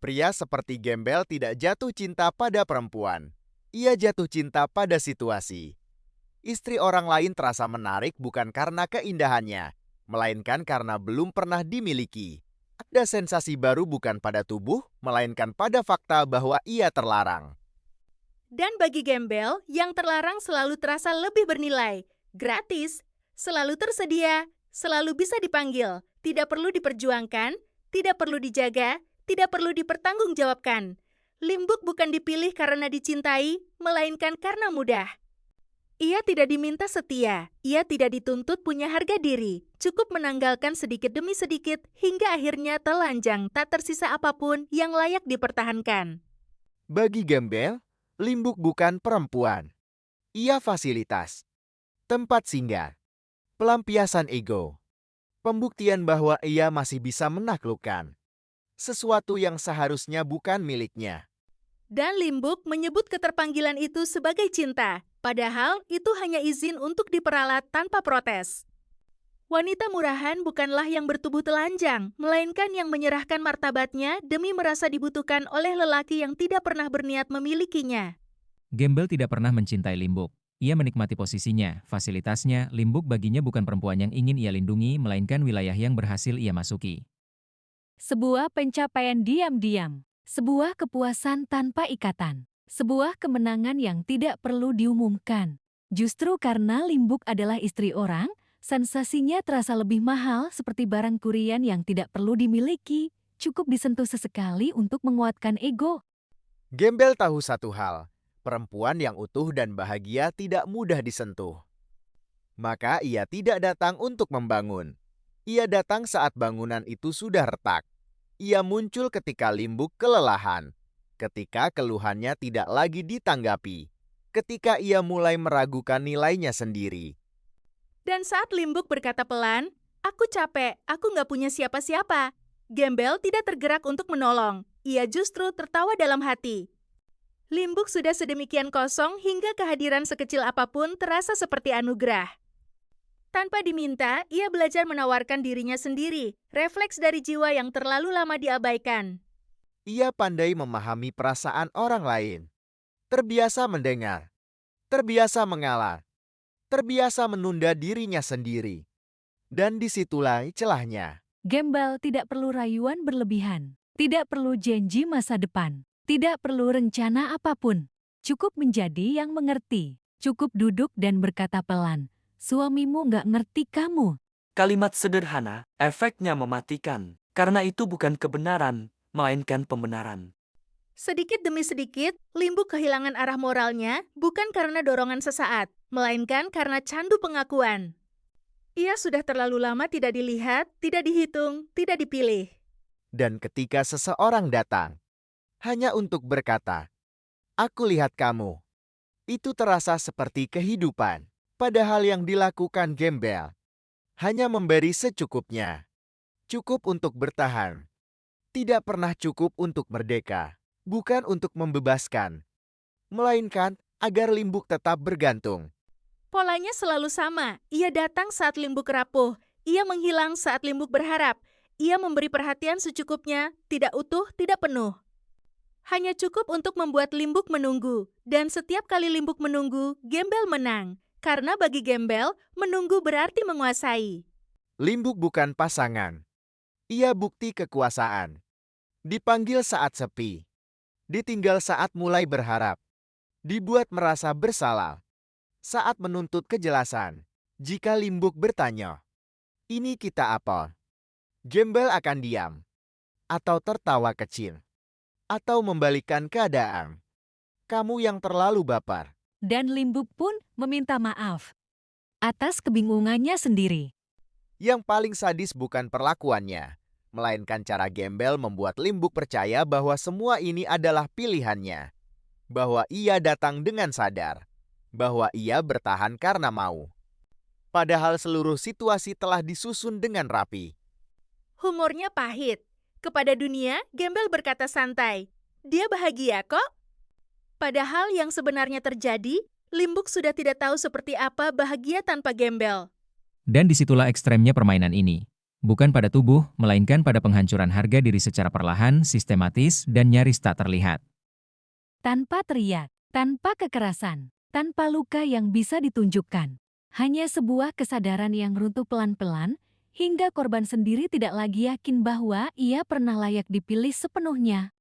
Pria seperti Gembel tidak jatuh cinta pada perempuan. Ia jatuh cinta pada situasi. Istri orang lain terasa menarik bukan karena keindahannya, melainkan karena belum pernah dimiliki. Ada sensasi baru bukan pada tubuh, melainkan pada fakta bahwa ia terlarang. Dan bagi Gembel, yang terlarang selalu terasa lebih bernilai, gratis, selalu tersedia, selalu bisa dipanggil, tidak perlu diperjuangkan, tidak perlu dijaga, tidak perlu dipertanggungjawabkan. Limbuk bukan dipilih karena dicintai, melainkan karena mudah. Ia tidak diminta setia, ia tidak dituntut punya harga diri, cukup menanggalkan sedikit demi sedikit hingga akhirnya telanjang tak tersisa apapun yang layak dipertahankan. Bagi Gembel, Limbuk bukan perempuan. Ia fasilitas, tempat singgah, pelampiasan ego, pembuktian bahwa ia masih bisa menaklukkan sesuatu yang seharusnya bukan miliknya. Dan Limbuk menyebut keterpanggilan itu sebagai cinta, padahal itu hanya izin untuk diperalat tanpa protes. Wanita murahan bukanlah yang bertubuh telanjang, melainkan yang menyerahkan martabatnya demi merasa dibutuhkan oleh lelaki yang tidak pernah berniat memilikinya. Gembel tidak pernah mencintai Limbuk. Ia menikmati posisinya, fasilitasnya. Limbuk baginya bukan perempuan yang ingin ia lindungi, melainkan wilayah yang berhasil ia masuki. Sebuah pencapaian diam-diam, sebuah kepuasan tanpa ikatan, sebuah kemenangan yang tidak perlu diumumkan. Justru karena Limbuk adalah istri orang, sensasinya terasa lebih mahal seperti barang curian yang tidak perlu dimiliki, cukup disentuh sesekali untuk menguatkan ego. Gembel tahu satu hal, perempuan yang utuh dan bahagia tidak mudah disentuh. Maka ia tidak datang untuk membangun. Ia datang saat bangunan itu sudah retak. Ia muncul ketika Limbuk kelelahan, ketika keluhannya tidak lagi ditanggapi, ketika ia mulai meragukan nilainya sendiri. Dan saat Limbuk berkata pelan, "Aku capek, aku nggak punya siapa-siapa." Gembel tidak tergerak untuk menolong. Ia justru tertawa dalam hati. Limbuk sudah sedemikian kosong hingga kehadiran sekecil apapun terasa seperti anugerah. Tanpa diminta, ia belajar menawarkan dirinya sendiri, refleks dari jiwa yang terlalu lama diabaikan. Ia pandai memahami perasaan orang lain, terbiasa mendengar, terbiasa mengalah, terbiasa menunda dirinya sendiri. Dan disitulah celahnya. Gembel tidak perlu rayuan berlebihan, tidak perlu janji masa depan, tidak perlu rencana apapun. Cukup menjadi yang mengerti, cukup duduk dan berkata pelan, "Suamimu nggak ngerti kamu." Kalimat sederhana, efeknya mematikan. Karena itu bukan kebenaran, melainkan pembenaran. Sedikit demi sedikit, Limbuk kehilangan arah moralnya bukan karena dorongan sesaat, melainkan karena candu pengakuan. Ia sudah terlalu lama tidak dilihat, tidak dihitung, tidak dipilih. Dan ketika seseorang datang, hanya untuk berkata, "Aku lihat kamu," itu terasa seperti kehidupan. Padahal yang dilakukan Gembel hanya memberi secukupnya. Cukup untuk bertahan. Tidak pernah cukup untuk merdeka. Bukan untuk membebaskan. Melainkan agar Limbuk tetap bergantung. Polanya selalu sama. Ia datang saat Limbuk rapuh. Ia menghilang saat Limbuk berharap. Ia memberi perhatian secukupnya, tidak utuh, tidak penuh. Hanya cukup untuk membuat Limbuk menunggu. Dan setiap kali Limbuk menunggu, Gembel menang. Karena bagi Gembel, menunggu berarti menguasai. Limbuk bukan pasangan. Ia bukti kekuasaan. Dipanggil saat sepi. Ditinggal saat mulai berharap. Dibuat merasa bersalah. Saat menuntut kejelasan. Jika Limbuk bertanya, "Ini kita apa?" Gembel akan diam. Atau tertawa kecil. Atau membalikkan keadaan. "Kamu yang terlalu baper." Dan Limbuk pun meminta maaf atas kebingungannya sendiri. Yang paling sadis bukan perlakuannya, melainkan cara Gembel membuat Limbuk percaya bahwa semua ini adalah pilihannya. Bahwa ia datang dengan sadar. Bahwa ia bertahan karena mau. Padahal seluruh situasi telah disusun dengan rapi. Humornya pahit. Kepada dunia, Gembel berkata santai, "Dia bahagia kok." Padahal yang sebenarnya terjadi, Limbuk sudah tidak tahu seperti apa bahagia tanpa Gembel. Dan disitulah ekstremnya permainan ini. Bukan pada tubuh, melainkan pada penghancuran harga diri secara perlahan, sistematis, dan nyaris tak terlihat. Tanpa teriak, tanpa kekerasan, tanpa luka yang bisa ditunjukkan. Hanya sebuah kesadaran yang runtuh pelan-pelan, hingga korban sendiri tidak lagi yakin bahwa ia pernah layak dipilih sepenuhnya.